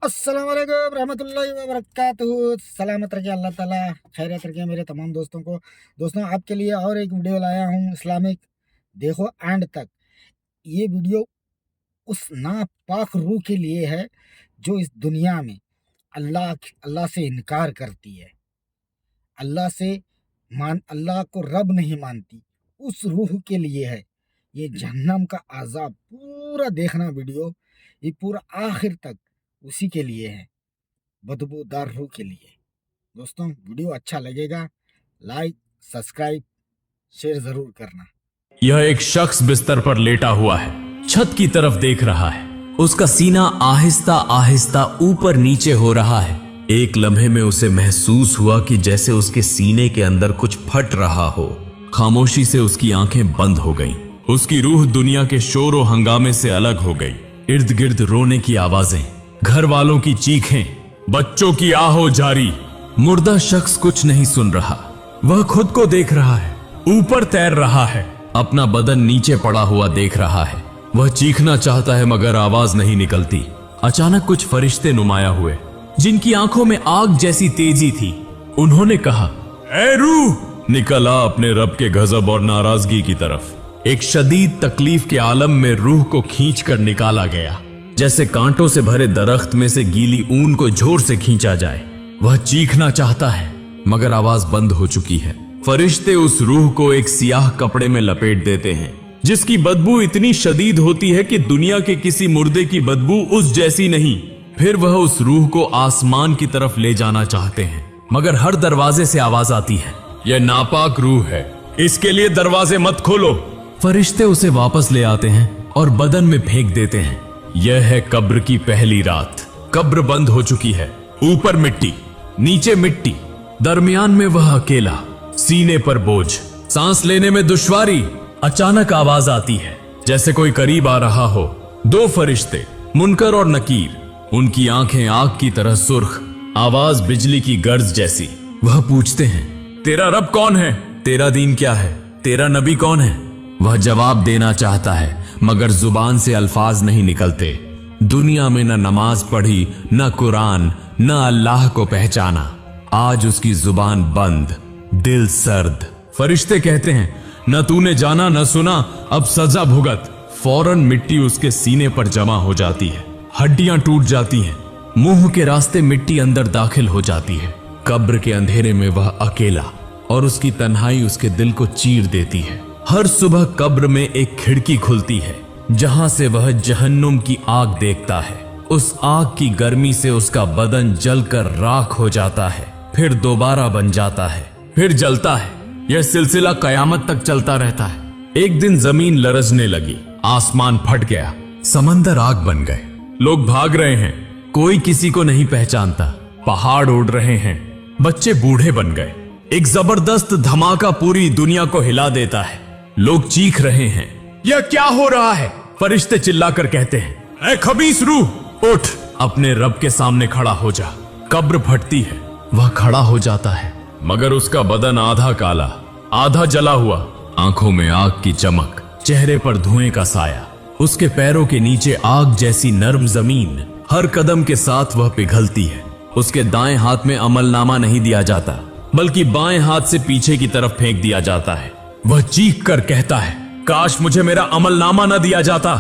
अस्सलाम वालेकुम रहमतुल्लाहि व बरकातुहू। सलामत रखे अल्लाह ताला, खैरियत रखे मेरे तमाम दोस्तों को। दोस्तों आपके लिए और एक वीडियो लाया हूँ इस्लामिक, देखो एंड तक। ये वीडियो उस नापाक रूह के लिए है जो इस दुनिया में अल्लाह से इनकार करती है, अल्लाह को रब नहीं मानती, उस रूह के लिए है। ये जहन्नम का अज़ाब पूरा देखना वीडियो, ये पूरा आखिर तक उसी के लिए है, बदबूदार रूह के लिए। दोस्तों वीडियो अच्छा लगेगा, लाइक सब्सक्राइब शेयर जरूर करना। यह एक शख्स बिस्तर पर लेटा हुआ है, छत की तरफ देख रहा है। उसका सीना आहिस्ता आहिस्ता ऊपर नीचे हो रहा है। एक लम्हे में उसे महसूस हुआ कि जैसे उसके सीने के अंदर कुछ फट रहा हो। खामोशी से उसकी आंखें बंद हो गईं। उसकी रूह दुनिया के शोर और हंगामे से अलग हो गई। इर्द गिर्द रोने की आवाजें, घर वालों की चीखें, बच्चों की आहो जारी। मुर्दा शख्स कुछ नहीं सुन रहा। वह खुद को देख रहा है, ऊपर तैर रहा है, अपना बदन नीचे पड़ा हुआ देख रहा है। वह चीखना चाहता है मगर आवाज नहीं निकलती। अचानक कुछ फरिश्ते नुमाया हुए, जिनकी आंखों में आग जैसी तेजी थी। उन्होंने कहा, ए रूह, निकल आ अपने रब के गजब और नाराजगी की तरफ। एक शदीद तकलीफ के आलम में रूह को खींचकर निकाला गया, जैसे कांटों से भरे दरख्त में से गीली ऊन को जोर से खींचा जाए। वह चीखना चाहता है मगर आवाज बंद हो चुकी है। फरिश्ते उस रूह को एक सियाह कपड़े में लपेट देते हैं, जिसकी बदबू इतनी शदीद होती है कि दुनिया के किसी मुर्दे की बदबू उस जैसी नहीं। फिर वह उस रूह को आसमान की तरफ ले जाना चाहते हैं, मगर हर दरवाजे से आवाज आती है, यह नापाक रूह है, इसके लिए दरवाजे मत खोलो। फरिश्ते उसे वापस ले आते हैं और बदन में फेंक देते हैं। यह है कब्र की पहली रात। कब्र बंद हो चुकी है। ऊपर मिट्टी, नीचे मिट्टी, दरमियान में वह अकेला, सीने पर बोझ, सांस लेने में दुश्वारी। अचानक आवाज आती है, जैसे कोई करीब आ रहा हो। दो फरिश्ते, मुनकर और नकीर, उनकी आंखें आग की तरह सुर्ख, आवाज बिजली की गर्ज जैसी। वह पूछते हैं, तेरा रब कौन है? तेरा दीन क्या है? तेरा नबी कौन है? वह जवाब देना चाहता है मगर जुबान से अल्फाज नहीं निकलते। दुनिया में न नमाज पढ़ी, न कुरान, न अल्लाह को पहचाना। आज उसकी जुबान बंद, दिल सर्द। फरिश्ते कहते हैं, न तूने जाना न सुना, अब सजा भुगत। फौरन मिट्टी उसके सीने पर जमा हो जाती है, हड्डियां टूट जाती हैं, मुंह के रास्ते मिट्टी अंदर दाखिल हो जाती है। कब्र के अंधेरे में वह अकेला, और उसकी तन्हाई उसके दिल को चीर देती है। हर सुबह कब्र में एक खिड़की खुलती है, जहां से वह जहन्नुम की आग देखता है। उस आग की गर्मी से उसका बदन जलकर राख हो जाता है, फिर दोबारा बन जाता है, फिर जलता है। यह सिलसिला कयामत तक चलता रहता है। एक दिन जमीन लरजने लगी, आसमान फट गया, समंदर आग बन गए। लोग भाग रहे हैं, कोई किसी को नहीं पहचानता। पहाड़ उड़ रहे हैं, बच्चे बूढ़े बन गए। एक जबरदस्त धमाका पूरी दुनिया को हिला देता है। लोग चीख रहे हैं, यह क्या हो रहा है? फरिश्ते चिल्लाकर कहते हैं, ऐ खबीस रूह, उठ, अपने रब के सामने खड़ा हो जा। कब्र फटती है, वह खड़ा हो जाता है, मगर उसका बदन आधा काला, आधा जला हुआ। आंखों में आग की चमक, चेहरे पर धुएं का साया। उसके पैरों के नीचे आग जैसी नर्म जमीन। हर कदम के साथ वह पिघलती है। उसके दाएं हाथ में अमलनामा नहीं दिया जाता, बल्कि बाएं हाथ से पीछे की तरफ फेंक दिया जाता है। वह चीख कर कहता है, काश मुझे मेरा अमलनामा न दिया जाता।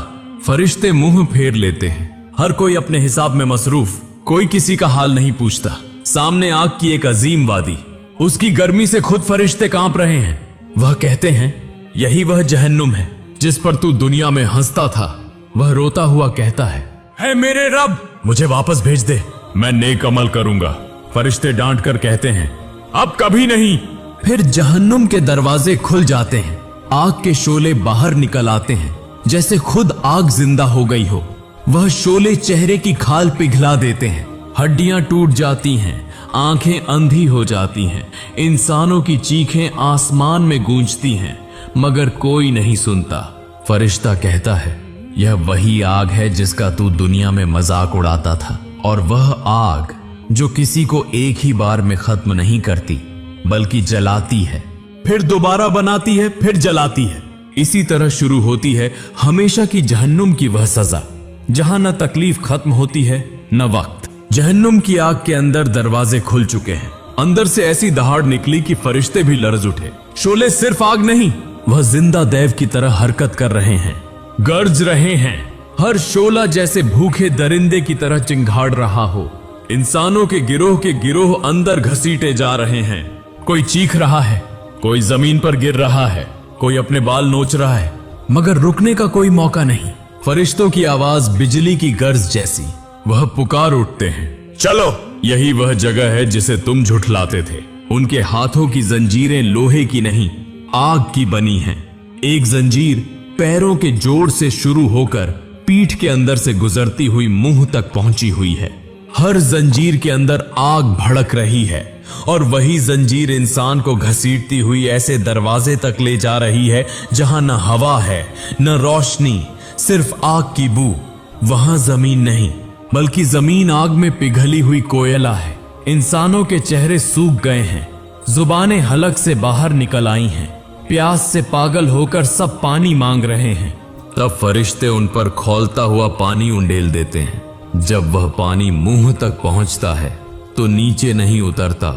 फरिश्ते मुंह फेर लेते हैं। हर कोई अपने हिसाब में मसरूफ, कोई किसी का हाल नहीं पूछता। सामने आग की एक अजीम वादी, उसकी गर्मी से खुद फरिश्ते कांप रहे हैं। वह कहते हैं, यही वह जहन्नुम है जिस पर तू दुनिया में हंसता था। वह रोता हुआ कहता है, हे मेरे रब, मुझे वापस भेज दे, मैं नेक अमल करूंगा। फरिश्ते डांट कर कहते हैं, अब कभी नहीं। फिर जहन्नुम के दरवाजे खुल जाते हैं, आग के शोले बाहर निकल आते हैं, जैसे खुद आग जिंदा हो गई हो। वह शोले चेहरे की खाल पिघला देते हैं, हड्डियां टूट जाती हैं, आंखें अंधी हो जाती हैं। इंसानों की चीखें आसमान में गूंजती हैं, मगर कोई नहीं सुनता। फरिश्ता कहता है, यह वही आग है जिसका तू दुनिया में मजाक उड़ाता था, और वह आग जो किसी को एक ही बार में खत्म नहीं करती, बल्कि जलाती है, फिर दोबारा बनाती है, फिर जलाती है। इसी तरह शुरू होती है हमेशा की जहन्नुम की वह सजा, जहां न तकलीफ खत्म होती है न वक्त। जहन्नुम की आग के अंदर दरवाजे खुल चुके हैं। अंदर से ऐसी दहाड़ निकली कि फरिश्ते भी लरज उठे। शोले सिर्फ आग नहीं, वह जिंदा दैव की तरह हरकत कर रहे हैं, गर्ज रहे हैं। हर शोला जैसे भूखे दरिंदे की तरह चिंगाड़ रहा हो। इंसानों के गिरोह अंदर घसीटे जा रहे हैं। कोई चीख रहा है, कोई जमीन पर गिर रहा है, कोई अपने बाल नोच रहा है, मगर रुकने का कोई मौका नहीं। फरिश्तों की आवाज बिजली की गर्ज जैसी। वह पुकार उठते हैं, चलो, यही वह जगह है जिसे तुम झुठलाते थे। उनके हाथों की जंजीरें लोहे की नहीं, आग की बनी हैं। एक जंजीर पैरों के जोड़ से शुरू होकर पीठ के अंदर से गुजरती हुई मुंह तक पहुंची हुई है। हर जंजीर के अंदर आग भड़क रही है और वही जंजीर इंसान को घसीटती हुई ऐसे दरवाजे तक ले जा रही है जहां न हवा है, न रोशनी, सिर्फ आग की बू। वहां जमीन नहीं, बल्कि जमीन आग में पिघली हुई कोयला है। इंसानों के चेहरे सूख गए हैं, जुबानें हलक से बाहर निकल आई हैं। प्यास से पागल होकर सब पानी मांग रहे हैं। तब फरिश्ते उन पर खौलता हुआ पानी उंडेल देते हैं। जब वह पानी मुंह तक पहुंचता है तो नीचे नहीं उतरता,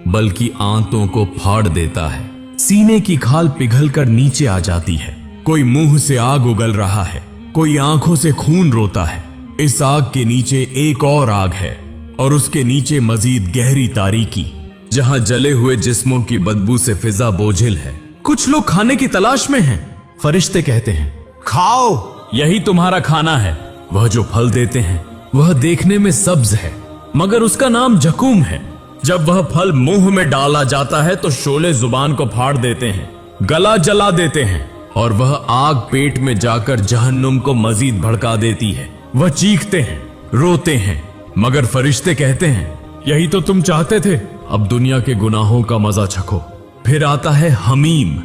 बल्कि आंतों को फाड़ देता है। सीने की खाल पिघलकर नीचे आ जाती है। कोई मुंह से आग उगल रहा है, कोई आंखों से खून रोता है। इस आग के नीचे एक और आग है और उसके नीचे मजीद गहरी तारीकी, जहां जले हुए जिस्मों की बदबू से फिजा बोझिल है। कुछ लोग खाने की तलाश में हैं। फरिश्ते कहते हैं, खाओ, यही तुम्हारा खाना है। वह जो फल देते हैं वह देखने में सब्ज है, मगर उसका नाम जकूम है। जब वह फल मुंह में डाला जाता है तो शोले जुबान को फाड़ देते हैं, गला जला देते हैं और वह आग पेट में जाकर जहन्नुम को मजीद भड़का देती है। वह चीखते हैं, रोते हैं, मगर फरिश्ते कहते हैं, यही तो तुम चाहते थे, अब दुनिया के गुनाहों का मजा चखो। फिर आता है हमीम,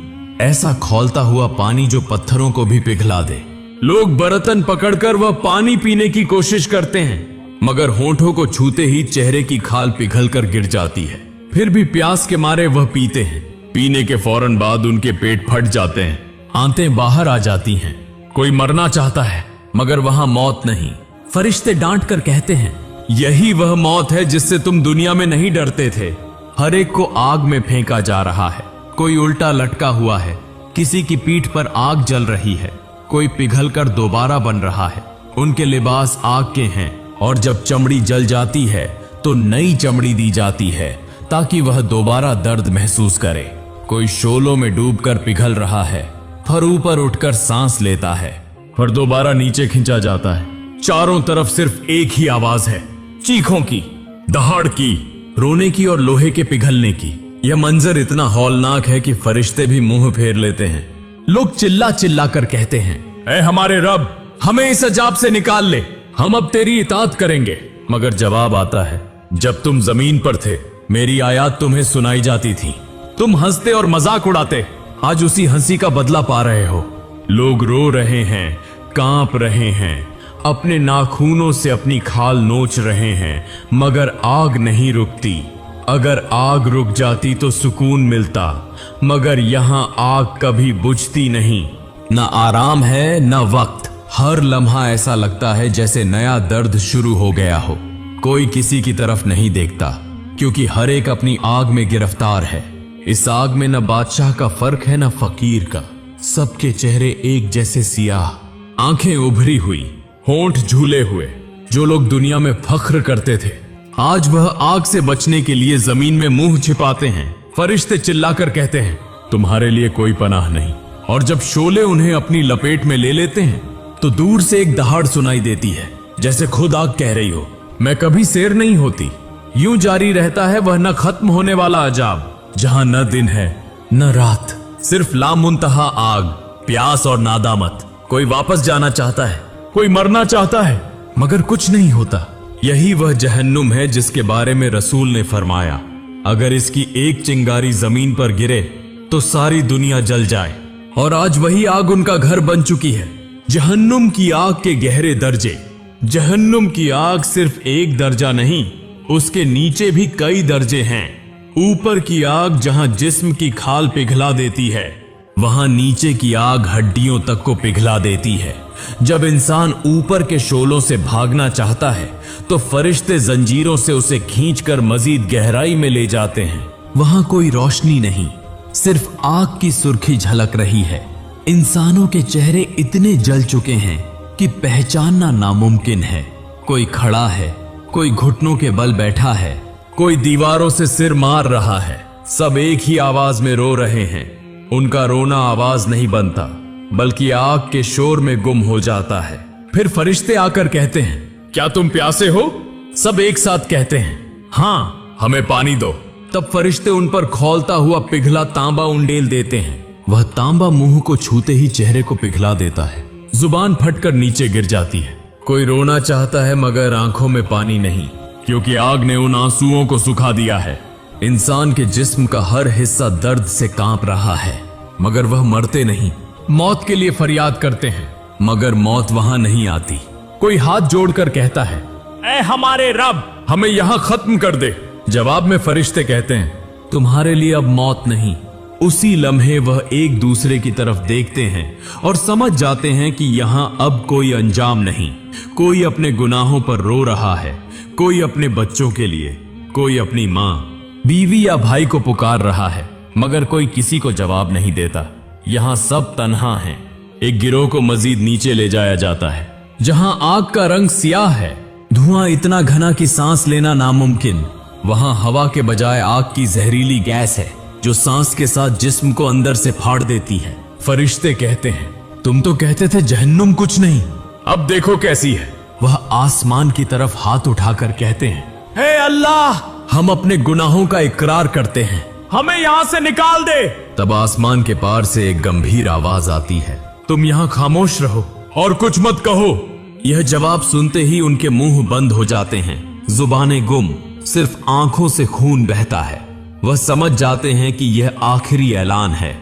ऐसा खौलता हुआ पानी जो पत्थरों को भी पिघला दे। लोग बर्तन पकड़कर वह पानी पीने की कोशिश करते हैं, मगर होंठों को छूते ही चेहरे की खाल पिघलकर गिर जाती है। फिर भी प्यास के मारे वह पीते हैं। पीने के फौरन बाद उनके पेट फट जाते हैं, आंतें बाहर आ जाती हैं। कोई मरना चाहता है, मगर वहां मौत नहीं। फरिश्ते डांट कर कहते हैं, यही वह मौत है जिससे तुम दुनिया में नहीं डरते थे। हर एक को आग में फेंका जा रहा है। कोई उल्टा लटका हुआ है, किसी की पीठ पर आग जल रही है, कोई पिघलकर दोबारा बन रहा है। उनके लिबास आग के हैं और जब चमड़ी जल जाती है तो नई चमड़ी दी जाती है ताकि वह दोबारा दर्द महसूस करे। कोई शोलों में डूबकर पिघल रहा है, फिर ऊपर उठकर सांस लेता है, फिर दोबारा नीचे खिंचा जाता है। चारों तरफ सिर्फ एक ही आवाज है, चीखों की, दहाड़ की, रोने की और लोहे के पिघलने की। यह मंजर इतना हौलनाक है कि फरिश्ते भी मुंह फेर लेते हैं। लोग चिल्ला चिल्ला कर कहते हैं, ऐ हमारे रब, हमें इस अजाब से निकाल ले, हम अब तेरी इताअत करेंगे। मगर जवाब आता है, जब तुम जमीन पर थे मेरी आयत तुम्हें सुनाई जाती थी, तुम हंसते और मजाक उड़ाते, आज उसी हंसी का बदला पा रहे हो। लोग रो रहे हैं, कांप रहे हैं, अपने नाखूनों से अपनी खाल नोच रहे हैं, मगर आग नहीं रुकती। अगर आग रुक जाती तो सुकून मिलता, मगर यहां आग कभी बुझती नहीं। न आराम है न वक्त। हर लम्हा ऐसा लगता है जैसे नया दर्द शुरू हो गया हो। कोई किसी की तरफ नहीं देखता, क्योंकि हर एक अपनी आग में गिरफ्तार है। इस आग में न बादशाह का फर्क है न फकीर का। सबके चेहरे एक जैसे सियाह, आंखें उभरी हुई, होंठ झूले हुए। जो लोग दुनिया में फख्र करते थे, आज वह आग से बचने के लिए जमीन में मुंह छिपाते हैं। फरिश्ते चिल्लाकर कहते हैं, तुम्हारे लिए कोई पनाह नहीं। और जब शोले उन्हें अपनी लपेट में ले लेते हैं तो दूर से एक दहाड़ सुनाई देती है, जैसे खुद आग कह रही हो, मैं कभी शेर नहीं होती। यूं जारी रहता है वह न खत्म होने वाला अजाब, जहां न दिन है न रात, सिर्फ लामुंतहा आग, प्यास और नादामत। कोई वापस जाना चाहता है, कोई मरना चाहता है, मगर कुछ नहीं होता। यही वह जहन्नुम है जिसके बारे में रसूल ने फरमाया, अगर इसकी एक चिंगारी जमीन पर गिरे तो सारी दुनिया जल जाए। और आज वही आग उनका घर बन चुकी है। जहन्नुम की आग के गहरे दर्जे। जहन्नुम की आग सिर्फ एक दर्जा नहीं, उसके नीचे भी कई दर्जे हैं। ऊपर की आग जहां जिस्म की खाल पिघला देती है, वहां नीचे की आग हड्डियों तक को पिघला देती है। जब इंसान ऊपर के शोलों से भागना चाहता है तो फरिश्ते जंजीरों से उसे खींचकर मजीद गहराई में ले जाते हैं। वहां कोई रोशनी नहीं, सिर्फ आग की सुर्खी झलक रही है। इंसानों के चेहरे इतने जल चुके हैं कि पहचानना नामुमकिन है। कोई खड़ा है, कोई घुटनों के बल बैठा है, कोई दीवारों से सिर मार रहा है। सब एक ही आवाज में रो रहे हैं। उनका रोना आवाज नहीं बनता, बल्कि आग के शोर में गुम हो जाता है। फिर फरिश्ते आकर कहते हैं, क्या तुम प्यासे हो? सब एक साथ कहते हैं, हाँ, हमें पानी दो। तब फरिश्ते उन पर खौलता हुआ पिघला तांबा उंडेल देते हैं। वह तांबा मुंह को छूते ही चेहरे को पिघला देता है। जुबान फटकर नीचे गिर जाती है। कोई रोना चाहता है मगर आंखों में पानी नहीं, क्योंकि आग ने उन आंसुओं को सुखा दिया है। इंसान के जिस्म का हर हिस्सा दर्द से कांप रहा है, मगर वह मरते नहीं। मौत के लिए फरियाद करते हैं, मगर मौत वहां नहीं आती। कोई हाथ जोड़कर कहता है, ऐ हमारे रब, हमें यहां खत्म कर दे। जवाब में फरिश्ते कहते हैं, तुम्हारे लिए अब मौत नहीं। उसी लम्हे वह एक दूसरे की तरफ देखते हैं और समझ जाते हैं कि यहां अब कोई अंजाम नहीं। कोई अपने गुनाहों पर रो रहा है, कोई अपने बच्चों के लिए, कोई अपनी माँ, बीवी या भाई को पुकार रहा है, मगर कोई किसी को जवाब नहीं देता। यहां सब तन्हा हैं। एक गिरोह को मजीद नीचे ले जाया जाता है, जहां आग का रंग सियाह है, धुआं इतना घना कि सांस लेना नामुमकिन। वहां हवा के बजाय आग की जहरीली गैस है, जो सांस के साथ जिस्म को अंदर से फाड़ देती है। फरिश्ते कहते हैं, तुम तो कहते थे जहन्नुम कुछ नहीं, अब देखो कैसी है। वह आसमान की तरफ हाथ उठाकर कहते हैं, हे अल्लाह, हम अपने गुनाहों का इकरार करते हैं, हमें यहां से निकाल दे। तब आसमान के पार से एक गंभीर आवाज आती है, तुम यहां खामोश रहो और कुछ मत कहो। यह जवाब सुनते ही उनके मुंह बंद हो जाते हैं, जुबानें गुम, सिर्फ आंखों से खून बहता है। वह समझ जाते हैं कि यह आखिरी ऐलान है,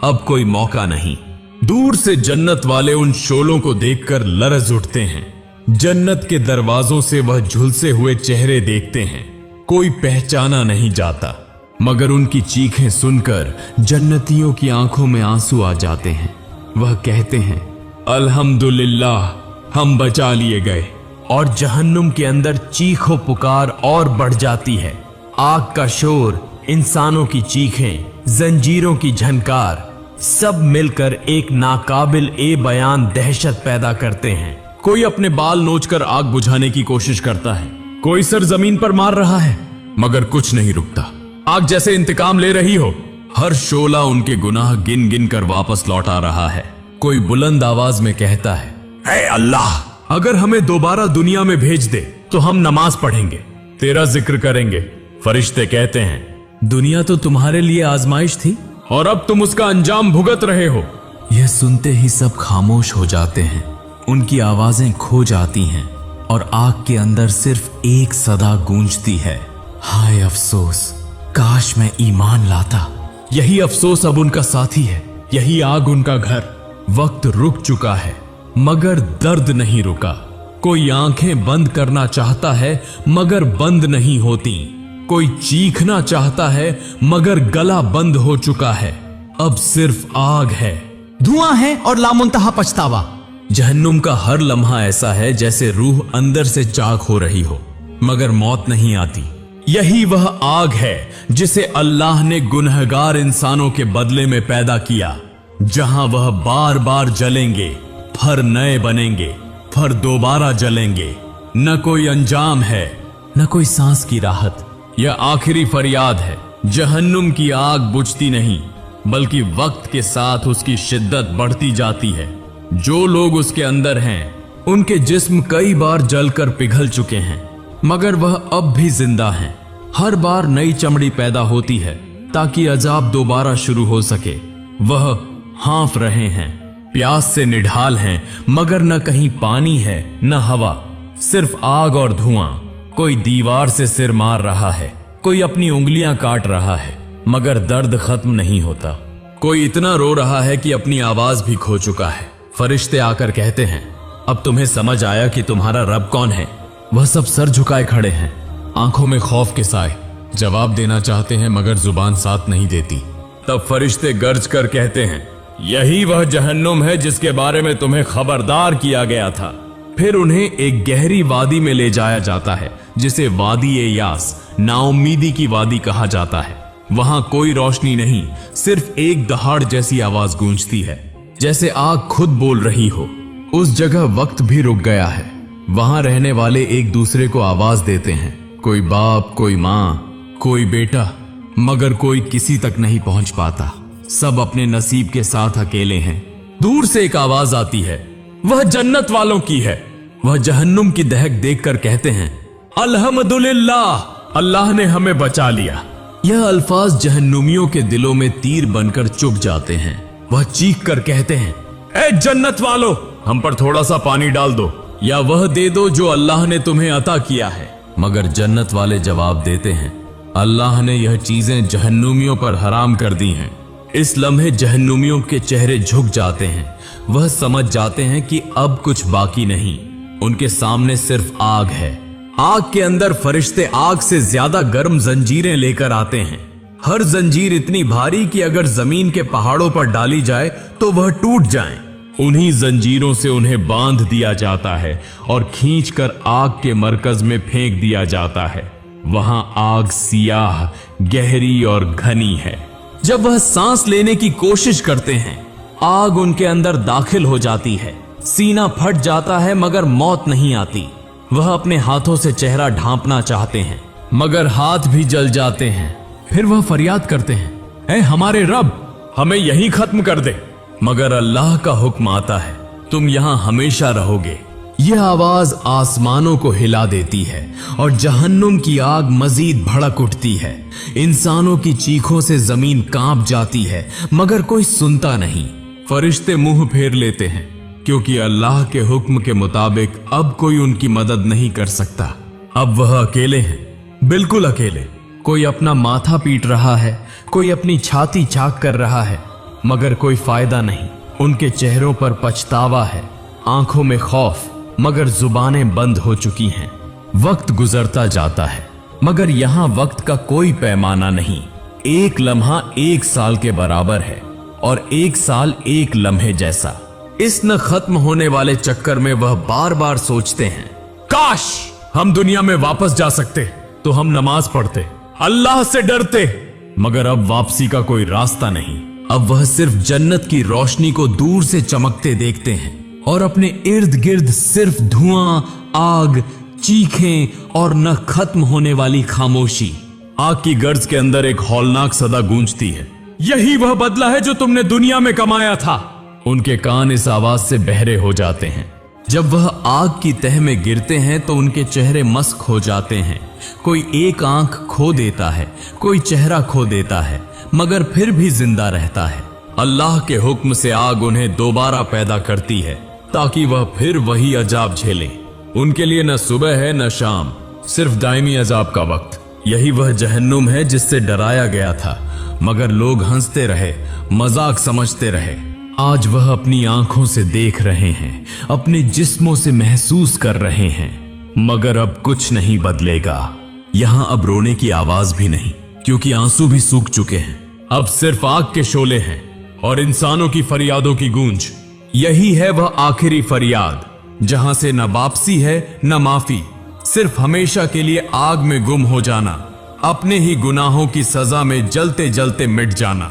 अब कोई मौका नहीं। दूर से जन्नत वाले उन शोलों को देखकर लरज उठते हैं। जन्नत के दरवाजों से वह झुलसे हुए चेहरे देखते हैं। कोई पहचाना नहीं जाता, मगर उनकी चीखें सुनकर जन्नतियों की आंखों में आंसू आ जाते हैं। वह कहते हैं, अल्हम्दुलिल्लाह, हम बचा लिए गए। और जहन्नुम के अंदर चीखो पुकार और बढ़ जाती है। आग का शोर, इंसानों की चीखें, जंजीरों की झनकार, सब मिलकर एक नाकाबिल ए बयान दहशत पैदा करते हैं। कोई अपने बाल नोचकर आग बुझाने की कोशिश करता है, कोई सर जमीन पर मार रहा है, मगर कुछ नहीं रुकता। आग जैसे इंतकाम ले रही हो। हर शोला उनके गुनाह गिन गिन कर वापस लौट आ रहा है। कोई बुलंद आवाज में कहता है, हे अल्लाह, अगर हमें दोबारा दुनिया में भेज दे तो हम नमाज पढ़ेंगे, तेरा जिक्र करेंगे। फरिश्ते कहते हैं, दुनिया तो तुम्हारे लिए आजमाइश थी और अब तुम उसका अंजाम भुगत रहे हो। यह सुनते ही सब खामोश हो जाते हैं, उनकी आवाजें खो जाती हैं और आग के अंदर सिर्फ एक सदा गूंजती है, हाय अफसोस, काश मैं ईमान लाता। यही अफसोस अब उनका साथी है, यही आग उनका घर। वक्त रुक चुका है, मगर दर्द नहीं रुका। कोई आंखें बंद करना चाहता है, मगर बंद नहीं होती। कोई चीखना चाहता है, मगर गला बंद हो चुका है। अब सिर्फ आग है, धुआं है और लामुंतहा पछतावा। जहन्नुम का हर लम्हा ऐसा है जैसे रूह अंदर से चाक हो रही हो, मगर मौत नहीं आती। यही वह आग है जिसे अल्लाह ने गुनहगार इंसानों के बदले में पैदा किया, जहां वह बार बार जलेंगे, फिर नए बनेंगे, फिर दोबारा जलेंगे। न कोई अंजाम है, न कोई सांस की राहत। यह आखिरी फरियाद है। जहन्नुम की आग बुझती नहीं, बल्कि वक्त के साथ उसकी शिद्दत बढ़ती जाती है। जो लोग उसके अंदर हैं, उनके जिस्म कई बार जलकर पिघल चुके हैं, मगर वह अब भी जिंदा हैं। हर बार नई चमड़ी पैदा होती है ताकि अजाब दोबारा शुरू हो सके। वह हाँफ रहे हैं, प्यास से निढाल हैं, मगर न कहीं पानी है न हवा, सिर्फ आग और धुआं। कोई दीवार से सिर मार रहा है, कोई अपनी उंगलियां काट रहा है, मगर दर्द खत्म नहीं होता। कोई इतना रो रहा है कि अपनी आवाज भी खो चुका है। फरिश्ते आकर कहते हैं, अब तुम्हें समझ आया कि तुम्हारा रब कौन है। वह सब सर झुकाए खड़े हैं, आंखों में खौफ के साए। जवाब देना चाहते हैं, मगर जुबान साथ नहीं देती। तब फरिश्ते गर्ज कर कहते हैं, यही वह जहन्नुम है जिसके बारे में तुम्हें खबरदार किया गया था। फिर उन्हें एक गहरी वादी में ले जाया जाता है जिसे वादी ए यास, नाउम्मीदी की वादी कहा जाता है। वहां कोई रोशनी नहीं, सिर्फ एक दहाड़ जैसी आवाज गूंजती है, जैसे आग खुद बोल रही हो। उस जगह वक्त भी रुक गया है। वहां रहने वाले एक दूसरे को आवाज देते हैं, कोई बाप, कोई माँ, कोई बेटा, मगर कोई किसी तक नहीं पहुंच पाता। सब अपने नसीब के साथ अकेले हैं। दूर से एक आवाज आती है, वह जन्नत वालों की है। वह जहन्नुम की दहक देखकर कहते हैं, अल्हम्दुलिल्लाह, अल्लाह ने हमें बचा लिया। यह अल्फाज जहन्नुमियों के दिलों में तीर बनकर चुभ जाते हैं। वह चीख कर कहते हैं, ए जन्नत वालों, हम पर थोड़ा सा पानी डाल दो, या वह दे दो जो अल्लाह ने तुम्हें अता किया है। मगर जन्नत वाले जवाब देते हैं, अल्लाह ने यह चीजें जहन्नुमियों पर हराम कर दी हैं। इस लम्हे जहन्नुमियों के चेहरे झुक जाते हैं। वह समझ जाते हैं कि अब कुछ बाकी नहीं, उनके सामने सिर्फ आग है। आग के अंदर फरिश्ते आग से ज्यादा गर्म जंजीरें लेकर आते हैं। हर जंजीर इतनी भारी कि अगर जमीन के पहाड़ों पर डाली जाए तो वह टूट जाएं। उन्हीं जंजीरों से उन्हें बांध दिया जाता है और खींचकर आग के मरकज में फेंक दिया जाता है। वहां आग सियाह, गहरी और घनी है। जब वह सांस लेने की कोशिश करते हैं, आग उनके अंदर दाखिल हो जाती है। सीना फट जाता है मगर मौत नहीं आती। वह अपने हाथों से चेहरा ढांपना चाहते हैं मगर हाथ भी जल जाते हैं। फिर वह फरियाद करते हैं, ऐ हमारे रब, हमें यहीं खत्म कर दे। मगर अल्लाह का हुक्म आता है, तुम यहां हमेशा रहोगे। यह आवाज आसमानों को हिला देती है और जहन्नुम की आग मजीद भड़क उठती है। इंसानों की चीखों से जमीन कांप जाती है मगर कोई सुनता नहीं। फरिश्ते मुंह फेर लेते हैं क्योंकि अल्लाह के हुक्म के मुताबिक अब कोई उनकी मदद नहीं कर सकता। अब वह अकेले हैं, बिल्कुल अकेले। कोई अपना माथा पीट रहा है, कोई अपनी छाती चाक कर रहा है, मगर कोई फायदा नहीं। उनके चेहरों पर पछतावा है, आंखों में खौफ, मगर जुबानें बंद हो चुकी हैं। वक्त गुजरता जाता है मगर यहां वक्त का कोई पैमाना नहीं। एक लम्हा एक साल के बराबर है और एक साल एक लम्हे जैसा। इस न खत्म होने वाले चक्कर में वह बार बार सोचते हैं, काश हम दुनिया में वापस जा सकते तो हम नमाज पढ़ते, अल्लाह से डरते। मगर अब वापसी का कोई रास्ता नहीं। अब वह सिर्फ जन्नत की रोशनी को दूर से चमकते देखते हैं और अपने इर्द गिर्द सिर्फ धुआं, आग, चीखें और न खत्म होने वाली खामोशी। आग की गर्ज के अंदर एक हौलनाक सदा गूंजती है, यही वह बदला है जो तुमने दुनिया में कमाया था। उनके कान इस आवाज से बहरे हो जाते हैं। जब वह आग की तह में गिरते हैं तो उनके चेहरे मस्क हो जाते हैं। कोई एक आंख खो देता है, कोई चेहरा खो देता है, मगर फिर भी जिंदा रहता है। अल्लाह के हुक्म से आग उन्हें दोबारा पैदा करती है ताकि वह फिर वही अजाब झेले। उनके लिए न सुबह है न शाम, सिर्फ दायमी अजाब का वक्त। यही वह जहन्नुम है जिससे डराया गया था, मगर लोग हंसते रहे, मजाक समझते रहे। आज वह अपनी आंखों से देख रहे हैं, अपने जिस्मों से महसूस कर रहे हैं, मगर अब कुछ नहीं बदलेगा। यहां अब रोने की आवाज भी नहीं, क्योंकि आंसू भी सूख चुके हैं। अब सिर्फ आग के शोले हैं और इंसानों की फरियादों की गूंज। यही है वह आखिरी फरियाद, जहां से न वापसी है न माफी, सिर्फ हमेशा के लिए आग में गुम हो जाना, अपने ही गुनाहों की सजा में जलते जलते मिट जाना।